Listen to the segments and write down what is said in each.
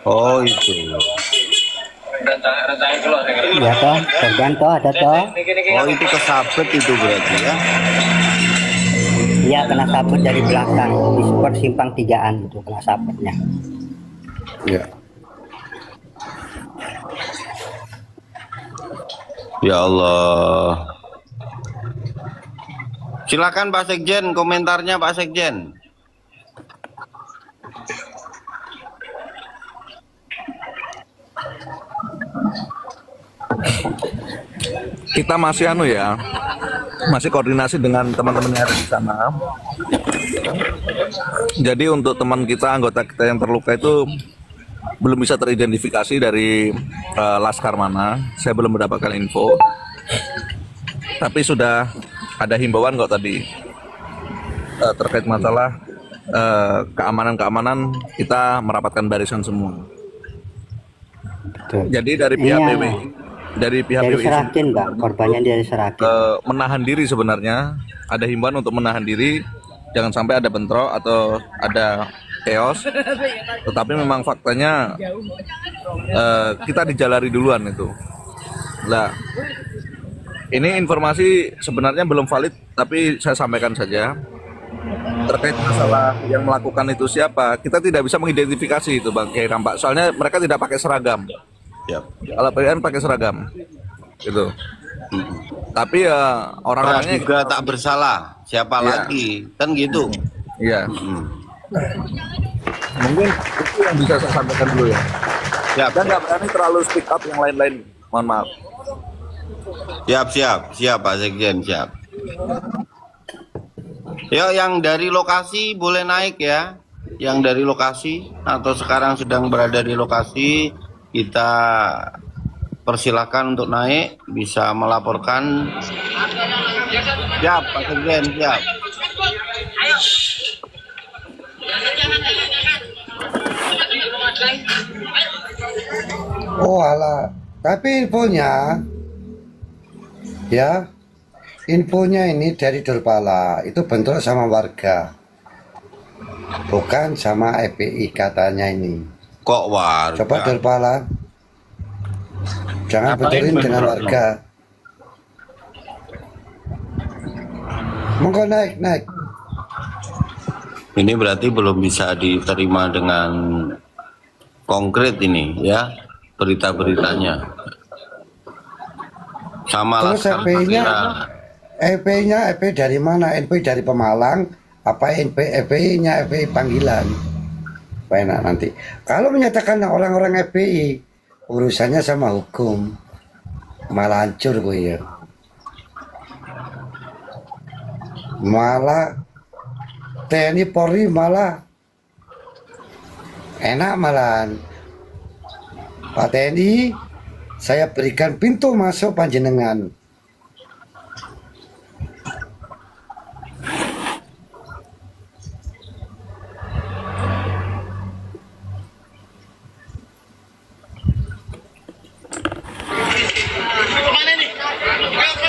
Oh itu. Ya toh, korban toh ada toh. Oh itu kesabet itu berarti ya? Iya kena sabut dari belakang di spot simpang tigaan itu kena sabutnya. Ya. Ya Allah. Silakan Pak Sekjen, komentarnya Pak Sekjen. Kita masih masih koordinasi dengan teman-teman yang ada di sana. Jadi untuk teman kita, anggota kita yang terluka itu belum bisa teridentifikasi dari laskar mana. Saya belum mendapatkan info. Tapi sudah ada himbauan kok tadi terkait masalah keamanan kita merapatkan barisan semua. Betul. Jadi dari pihak PWI, dari pihak Dari PWI Serakin Bang, korbannya dari Serakin. menahan diri sebenarnya. Ada himbauan untuk menahan diri, jangan sampai ada bentrok atau ada chaos. Tetapi memang faktanya kita dijalari duluan itu. Nah, ini informasi sebenarnya belum valid, tapi saya sampaikan saja. Terkait masalah yang melakukan itu siapa, kita tidak bisa mengidentifikasi itu Bang Kiai Rampak. Soalnya mereka tidak pakai seragam. Ya. Kalau PWN pakai seragam, gitu. Tapi ya orang-orangnya juga tak bersalah. Siapa lagi? Kan gitu. Iya. Mungkin itu yang bisa saya sampaikan dulu ya. Ya, Dan nggak berani terlalu speak up yang lain-lain. Mohon maaf. Siap Pak Sekjen, siap. Ya, yang dari lokasi boleh naik ya. Yang dari lokasi atau sekarang sedang berada di lokasi, kita persilakan untuk naik, bisa melaporkan. Siap Pak Sekjen, siap. Oh alah, tapi infonya ini dari Durpala, itu bentrok sama warga, bukan sama FPI katanya ini. Kok warga? Coba Durpala, jangan betulin dengan warga. Monggo naik. Ini berarti belum bisa diterima dengan konkret ini ya, berita-beritanya. Sama Terus FPI-nya dari mana? FPI dari Pemalang apa FPI-nya FPI panggilan? Enak nanti. Kalau menyatakan orang-orang FPI urusannya sama hukum, malah hancur gue ya. Malah TNI Polri malah enak malahan. Pak TNI, saya berikan pintu masuk panjenengan.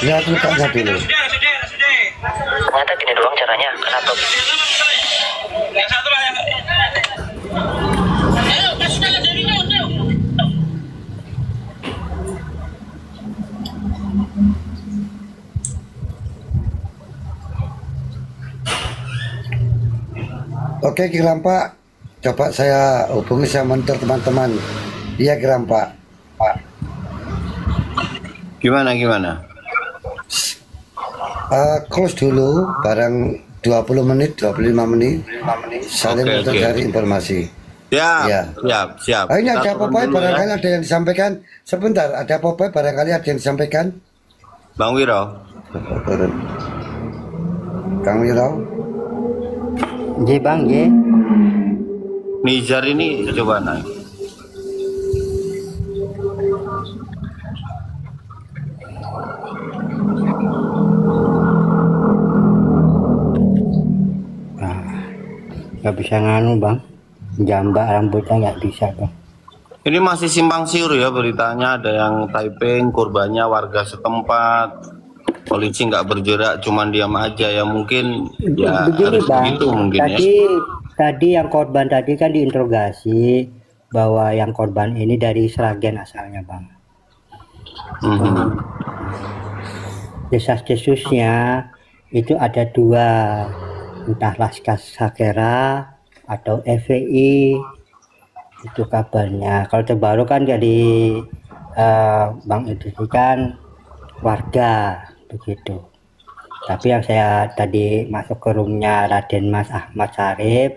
Lihat lukanya dulu. Ternyata gini doang caranya. Kenapa? Oke Kiram Pak, coba saya hubungi sama teman-teman. Iya Kiram Pak. Gimana? Close dulu, barang 20 menit, 25 menit, saling untuk cari informasi. Siap. Ini ada apa-apa barangkali ada yang disampaikan. Sebentar, ada apa-apa barangkali ada yang disampaikan. Bang Wiro. Kang Wiro. Ye Bang, ye. Nizar ini coba naik. Nggak bisa nganu Bang, jambak rambutnya nggak bisa Bang. Ini masih simpang siur ya beritanya, ada yang typing, korbannya warga setempat, polisi nggak bergerak, cuman diam aja ya, mungkin ya begini harus Bang, begitu mungkin tadi yang korban tadi kan diinterogasi, bahwa yang korban ini dari Sragen asalnya, Bang. Desas-desusnya itu ada dua, entah Laskar Sakera atau FPI, itu kabarnya. Kalau terbaru kan dari Bang Idris kan warga begitu. Tapi yang saya tadi masuk ke roomnya Raden Mas Ahmad Syarif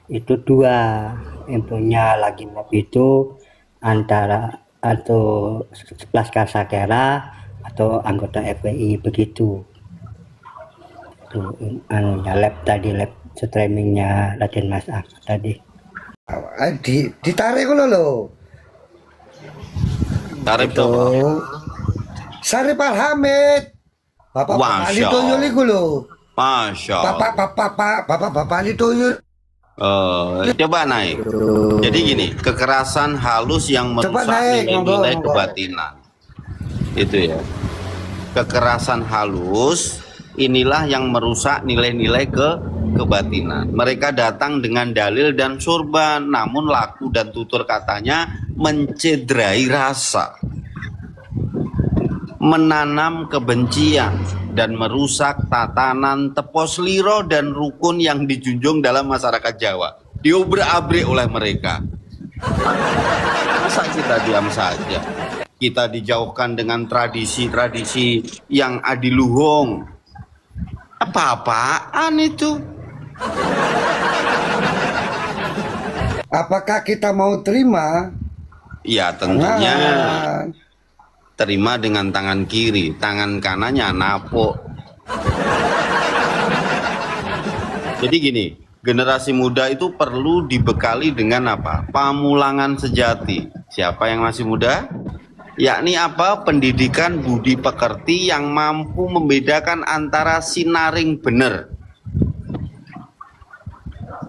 itu dua, infonya lagi mob itu antara atau Laskar Sakera atau anggota FPI begitu. Tuh anunya lab tadi, lab streamingnya Raden Mas Ahmad tadi. Ditarik lo. Tarik Itu Sarip Al-Hamid. Bapak Ali Toyol iku lho. Masya Allah. Bapak Ali Toyol. Coba naik. Jadi gini, kekerasan halus yang merusak nilai-nilai kebatinan. Itu ya. Kekerasan halus inilah yang merusak nilai-nilai kebatinan. Mereka datang dengan dalil dan surban, namun laku dan tutur katanya mencederai rasa, menanam kebencian dan merusak tatanan tepos liro dan rukun yang dijunjung dalam masyarakat Jawa. Diobrak-abrik oleh mereka. Masa kita diam saja? Kita dijauhkan dengan tradisi-tradisi yang adiluhung. Apa-apaan itu? Apakah kita mau terima? Ya tentunya terima dengan tangan kiri, tangan kanannya napuk. Jadi gini, generasi muda itu perlu dibekali dengan apa? Pamulangan sejati. Siapa yang masih muda? Yakni apa? Pendidikan budi pekerti yang mampu membedakan antara sinaring benar.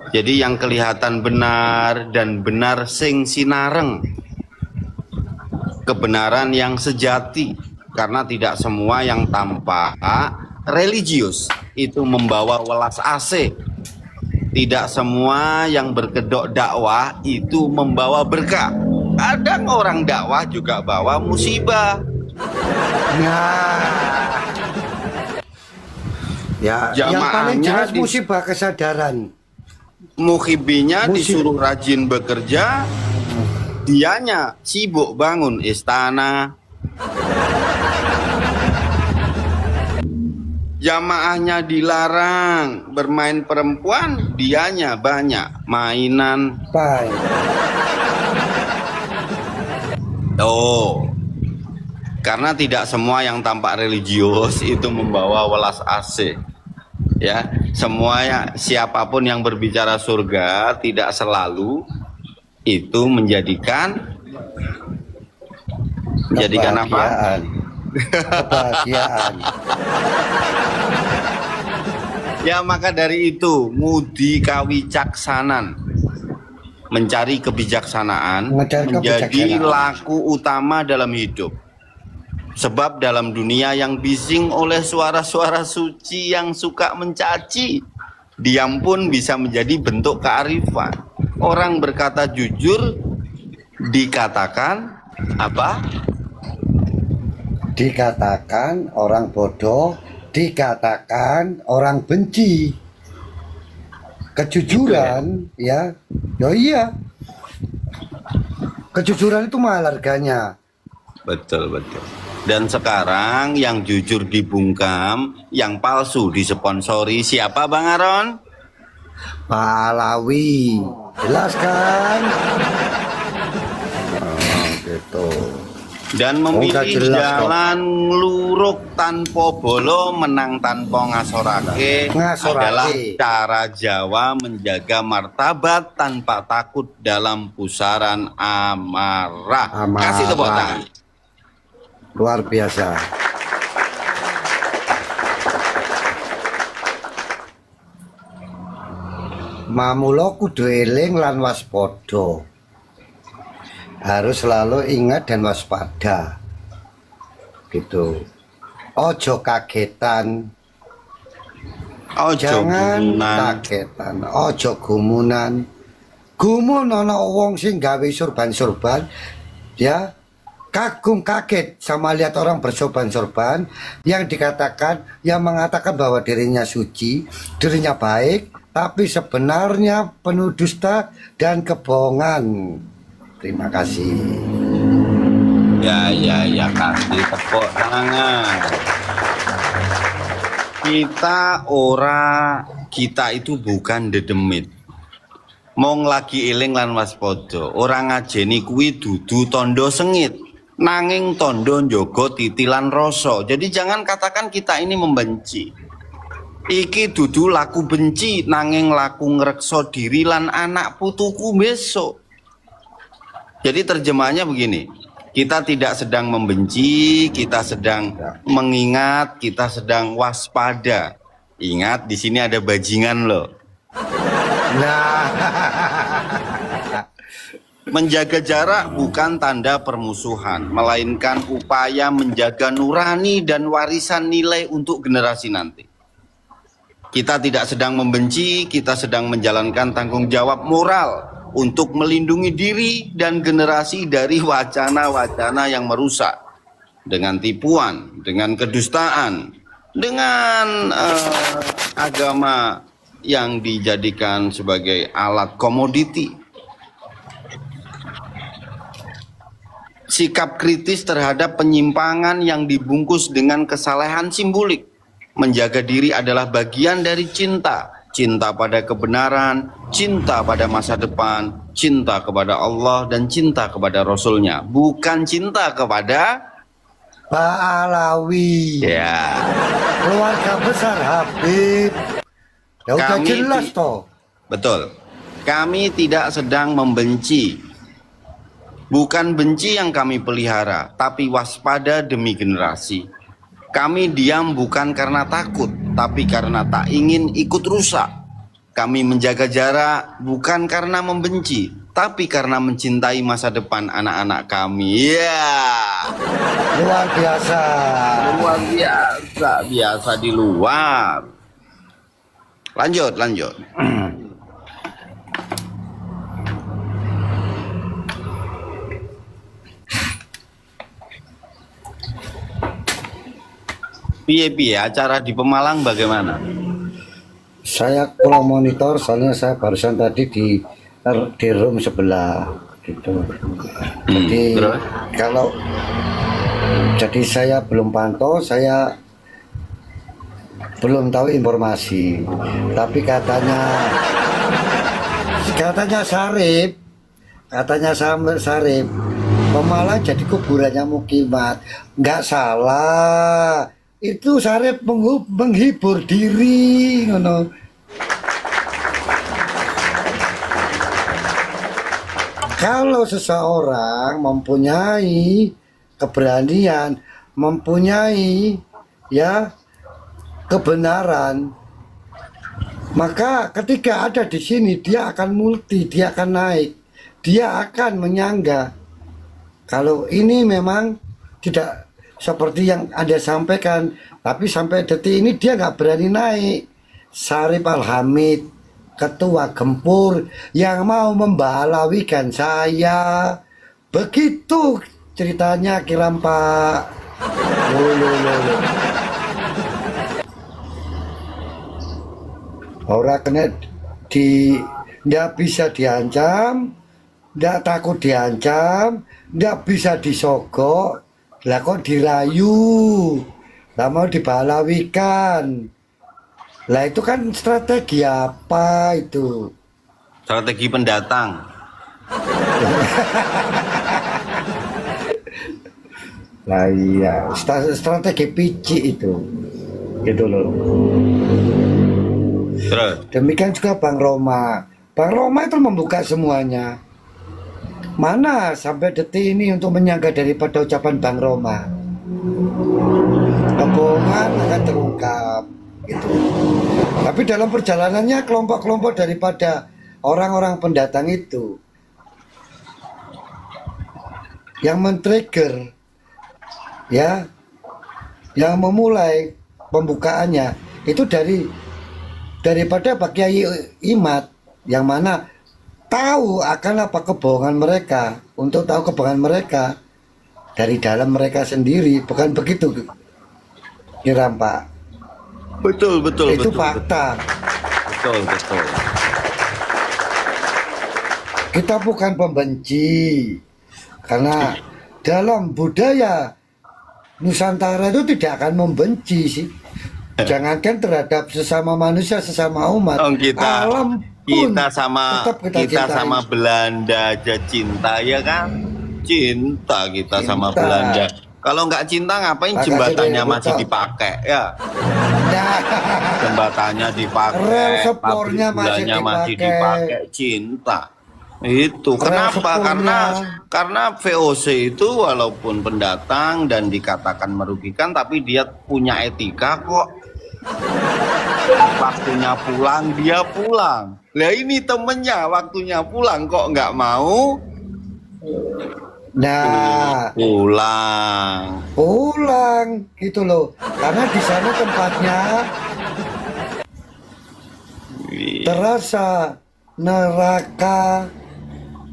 Jadi yang kelihatan benar dan benar sing sinareng. Kebenaran yang sejati, karena tidak semua yang tampak religius itu membawa welas asih. Tidak semua yang berkedok dakwah itu membawa berkah. Kadang orang dakwah juga bawa musibah. Ya, yang paling jelas musibah kesadaran. Muhibinya disuruh rajin bekerja, dianya sibuk bangun istana. Jamaahnya dilarang bermain perempuan, dianya banyak mainan. Baik. Karena tidak semua yang tampak religius itu membawa welas asih. Ya, siapapun yang berbicara surga tidak selalu itu menjadikan apa? Kebahagiaan. Ya, maka dari itu ngudi kawicaksanan, mencari kebijaksanaan menjadi laku utama dalam hidup. Sebab dalam dunia yang bising oleh suara-suara suci yang suka mencaci, diam pun bisa menjadi bentuk kearifan. Orang berkata jujur dikatakan apa? Dikatakan orang bodoh, dikatakan orang benci. Kejujuran ya, iya. Kejujuran itu mahal harganya. Betul. Dan sekarang yang jujur dibungkam, yang palsu disponsori siapa, Bang Aron? Pahlawi. Jelas kan? Gitu. Dan memilih jalan luruk tanpa bolo, menang tanpa ngasorake adalah cara Jawa menjaga martabat tanpa takut dalam pusaran amarah. Kasih tepuk tangan. Luar biasa. Mamula kudu eling lan waspada. Harus selalu ingat dan waspada. Gitu. Ojo kagetan. Jangan kagetan. Ojo gumunan. gumun ana wong sing gawe sorban-sorban ya, kagum kaget sama lihat orang bersorban-sorban yang dikatakan, yang mengatakan bahwa dirinya suci, dirinya baik, tapi sebenarnya penuh dusta dan kebohongan. Terima kasih. Ya, kasih tepuk tangan. Kita itu bukan dedemit. Mong lagi eling lan waspada. Ora ngajeni kuwi dudu tondo sengit. Nanging tondo njogo titilan rasa. Jadi jangan katakan kita ini membenci. Iki dudu laku benci, nanging laku ngrekso diri lan anak putuku besok. Jadi terjemahannya begini, kita tidak sedang membenci, kita sedang mengingat, kita sedang waspada. Ingat, di sini ada bajingan loh. Nah, menjaga jarak bukan tanda permusuhan, melainkan upaya menjaga nurani dan warisan nilai untuk generasi nanti. Kita tidak sedang membenci, kita sedang menjalankan tanggung jawab moral untuk melindungi diri dan generasi dari wacana-wacana yang merusak dengan tipuan, dengan kedustaan, dengan agama yang dijadikan sebagai alat komoditi. Sikap kritis terhadap penyimpangan yang dibungkus dengan kesalehan simbolik. Menjaga diri adalah bagian dari cinta. Cinta pada kebenaran, cinta pada masa depan, cinta kepada Allah dan cinta kepada Rasulnya. Bukan cinta kepada Pak Alawi, ya, keluarga besar Habib. Ya udah Kami jelas toh. betul. Kami tidak sedang membenci. Bukan benci yang kami pelihara, tapi waspada demi generasi. Kami diam bukan karena takut, tapi karena tak ingin ikut rusak. Kami menjaga jarak bukan karena membenci, tapi karena mencintai masa depan anak-anak kami. Ya, Luar biasa. luar biasa, biasa di luar. Lanjut. Piye acara di Pemalang bagaimana? Saya kurang monitor soalnya saya barusan tadi di room sebelah gitu. Jadi Terus? jadi saya belum pantau, saya belum tahu informasi. Tapi katanya Sarip, Pemalang jadi kuburannya Mukimat. Nggak salah. Itu Sarip menghibur diri, ngono. Kalau seseorang mempunyai keberanian, mempunyai ya kebenaran, maka ketika ada di sini dia akan multi, dia akan naik, dia akan menyangga. Kalau ini memang tidak seperti yang Anda sampaikan, tapi sampai detik ini dia nggak berani naik. Sarip Al-Hamid, ketua Gempur yang mau membalawikan saya. Begitu ceritanya kiram Pak. Orang kena nggak bisa diancam, nggak takut diancam, nggak bisa disogok. Lah kok dirayu, lah mau dibalawikan. Lah itu kan strategi apa itu? Strategi pendatang. Lah iya, strategi picik itu. Gitu loh. Terus? Demikian juga Bang Roma. Bang Roma itu membuka semuanya. Mana sampai detik ini untuk menyangga daripada ucapan Bang Roma. Kebohongan akan terungkap gitu. Tapi dalam perjalanannya kelompok-kelompok daripada orang-orang pendatang itu yang men-trigger ya, yang memulai pembukaannya itu daripada Pak Kiai Imad, yang mana tahu akan apa kebohongan mereka, untuk tahu kebohongan mereka dari dalam mereka sendiri, bukan begitu Kiram Pak? Betul, betul, Itu betul, fakta. betul, betul. Kita bukan pembenci, karena dalam budaya Nusantara itu tidak akan membenci sih. Jangankan terhadap sesama manusia, sesama umat, alam pun Kita sama tetap kita cintai. sama Belanda aja cinta ya kan? Cinta kita sama Cinta. Belanda. Kalau nggak cinta ngapain Makasih jembatannya deh, masih betul. dipakai ya? Nah, Jembatannya dipakai, Rel sepornya pabrik masih gulanya masih dipakai. dipakai, cinta. Itu Rel kenapa? sepornya. Karena VOC itu walaupun pendatang dan dikatakan merugikan, tapi dia punya etika kok. Waktunya pulang dia pulang. Lah ini temennya waktunya pulang kok nggak mau nah, pulang. gitu loh. Karena di sana tempatnya terasa neraka.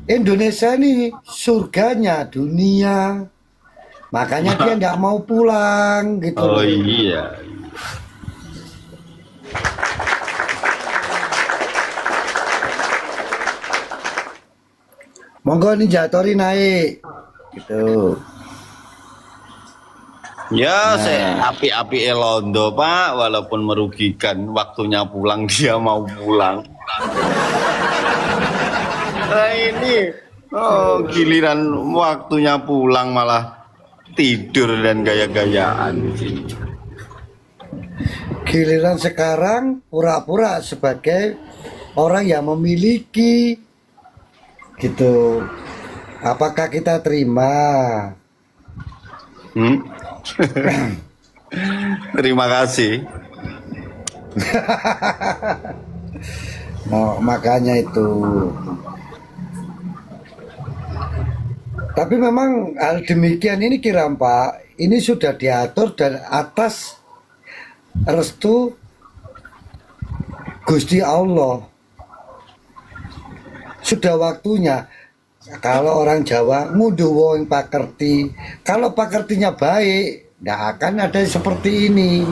Indonesia ini surganya dunia. Makanya dia nggak mau pulang gitu. Oh loh. iya. Monggo nih Jatori naik gitu. Ya, saya api-api Elondo Pak, walaupun merugikan waktunya pulang dia mau pulang. Nah ini, giliran waktunya pulang malah tidur dan gaya-gayaan di sini. Giliran sekarang pura-pura sebagai orang yang memiliki gitu. Apakah kita terima? Terima kasih. Nah, makanya itu. Tapi memang hal demikian ini Kiram Pak, ini sudah diatur dan atas restu Gusti Allah. Sudah waktunya. Kalau orang Jawa ngudu wong pakerti. Kalau pakertinya baik, tidak akan ada seperti ini.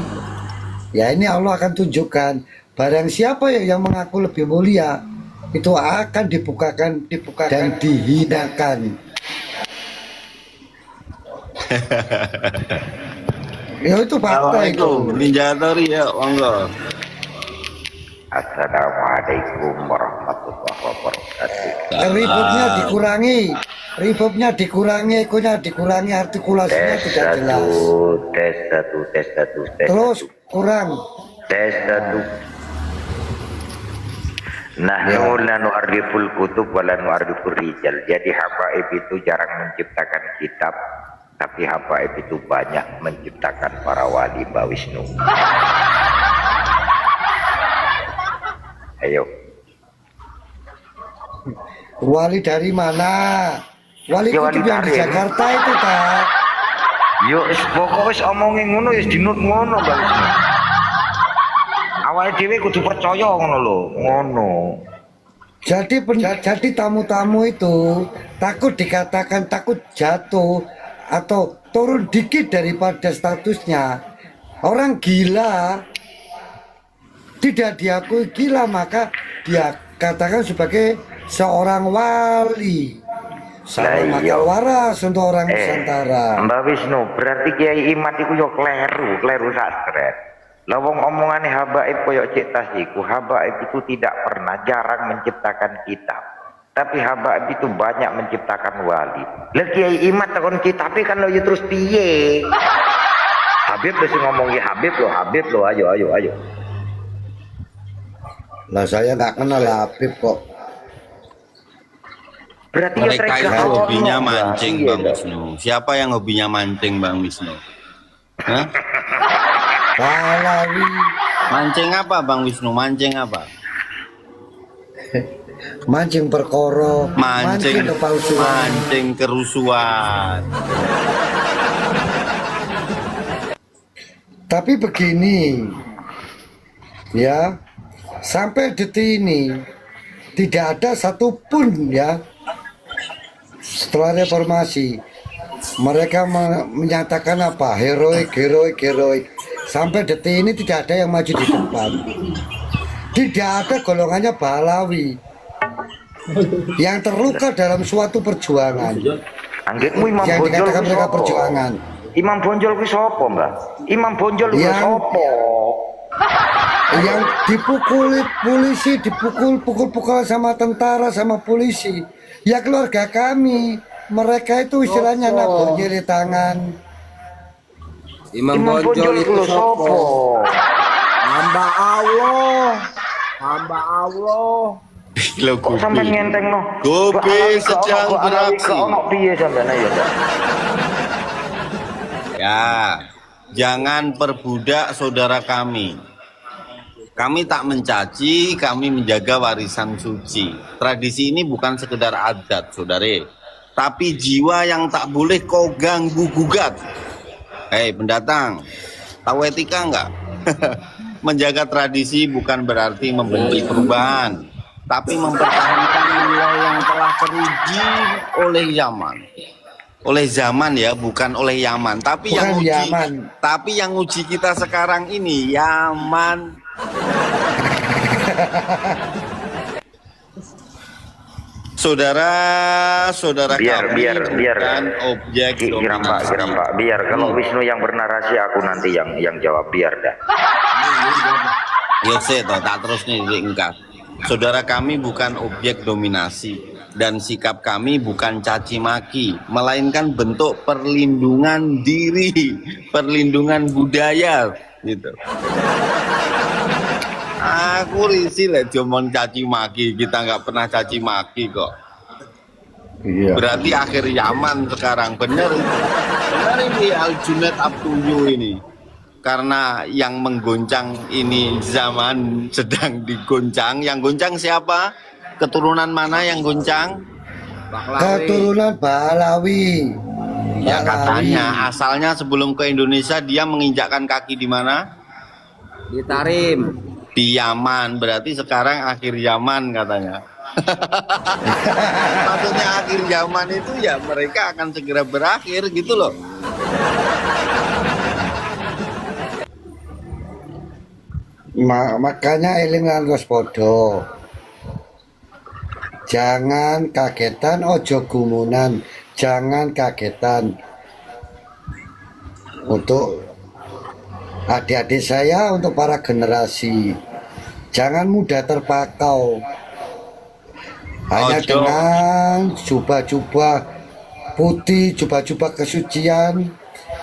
Ya ini Allah akan tunjukkan. Barang siapa yang mengaku lebih mulia, itu akan dibukakan dan dihinakan. Ya itu fakta itu. Assalamualaikum, Ninja Tori ya, monggo. Assalamualaikum warahmatullahi wabarakatuh. Reverbnya dikurangi, ekonya dikurangi, artikulasinya tidak jelas. Tes satu. Terus kurang. Tes satu. Nahnu la nu'arriful kutub wa la nu'arrifur rijal. Jadi habaib itu jarang menciptakan kitab, tapi habaib itu banyak menciptakan para wali Mbak Wisnu. Ayo. Wali dari mana? Wali Ya, kutub wali yang di Karim. Jakarta itu tak. Yo, pokoknya wis omongin ngono, wis dinut ngono, Mbak Wisnu. Awalnya dhewe kudu percaya ngono lho, ngono. Jadi tamu-tamu itu takut dikatakan takut jatuh atau turun dikit daripada statusnya. Orang gila tidak diakui gila, maka dia katakan sebagai seorang wali, seorang Lah, iya. makal waras untuk orang Nusantara. Mbak Wisnu, berarti Kiai Imat iku yo kleru sastret. Lah wong omongane habaib koyo cek tas iku, habaib itu tidak pernah jarang menciptakan kitab. Tapi habaib itu banyak menciptakan wali. Lah Kiai Imat takon kitabe kan lo yo terus piye? Habib mesti ngomongi Habib lo, ayo. Lah saya nggak kenal Habib kok. Berarti yo Mereka itu hobinya Mbak. mancing, Iya, Bang Mbak. Wisnu. Siapa yang hobinya mancing, Bang Wisnu? Hah? Pahlawi. Mancing apa, Bang Wisnu? Mancing apa? Mancing perkoro, Mancing kepalsuan. mancing kerusuhan. Tapi begini, ya, sampai detik ini tidak ada satupun ya setelah reformasi mereka menyatakan apa heroik sampai detik ini tidak ada yang maju di depan. Tidak ada golongannya Pahlawi yang terluka dalam suatu perjuangan. Anggitmu Imam Yang Bonjol dikatakan ku mereka sopo? perjuangan. Imam Bonjol ku sopo, Mbak? Imam Bonjol ku Yang- sopo? Yang dipukuli polisi, dipukul sama tentara sama polisi. Ya keluarga kami. Mereka itu istilahnya nabok nyeri tangan. Imam Imam Bonjol Bonjol itu ku sopo? sopo? Hamba Allah. Hamba Allah. Lo Kok sampean ngenteng no? Gobe sedang beraksi. Kok ono piye sampean ayo, Mbak? Ya, jangan perbudak saudara kami. Kami tak mencaci, kami menjaga warisan suci. Tradisi ini bukan sekedar adat, saudare. Tapi jiwa yang tak boleh kau ganggu gugat. Hei pendatang, tahu etika enggak? Menjaga tradisi bukan berarti membenci perubahan, tapi mempertahankan nilai yang telah teruji oleh zaman. Oleh zaman ya, bukan oleh Yaman. Tapi Bukan yang uji, Yaman. tapi yang uji kita sekarang ini Yaman. Saudara kami biar bukan objek Giram dominasi. Pak, biar kalau Wisnu yang bernarasi aku nanti yang jawab biar dah. Ya toh, tak terus nih diingkat. Saudara kami bukan objek dominasi dan sikap kami bukan caci maki, melainkan bentuk perlindungan diri, perlindungan budaya gitu. Aku risih lah diomong caci maki, kita nggak pernah caci maki kok. Iya. Berarti akhir zaman sekarang, bener itu. Bener ini Al-Junaid Abtuyu ini. Karena yang menggoncang ini zaman sedang digoncang. Yang goncang siapa? Keturunan mana yang goncang? Keturunan Pahlawi. Ya katanya asalnya sebelum ke Indonesia dia menginjakkan kaki di mana? Di Tarim. Di Yaman. Berarti sekarang akhir zaman katanya. Maksudnya akhir zaman itu ya mereka akan segera berakhir gitu loh. Makanya eling lan waspada. Jangan kagetan, ojo gumunan. Jangan kagetan. Untuk adik-adik saya, untuk para generasi, jangan mudah terpakau. Hanya Ojo. dengan jubah-jubah putih, jubah-jubah kesucian,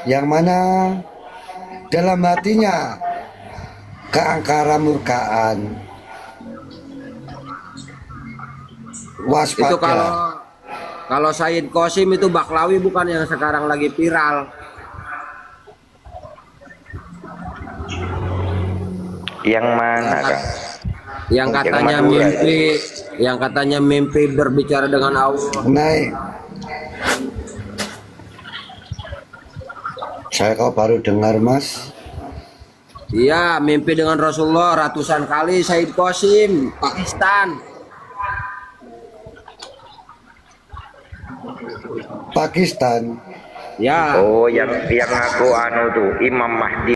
yang mana dalam hatinya keangkara murkaan. Waspada. Itu kalau Said Qasim itu Baklawi bukan yang sekarang lagi viral. Yang mana, Kang? Yang katanya Madura mimpi, yang katanya mimpi berbicara dengan Allah. Naik. Saya kok baru dengar, Mas. Iya, mimpi dengan Rasulullah ratusan kali Said Qasim, Pakistan. Pakistan. Ya. Oh, yang aku anu tuh Imam Mahdi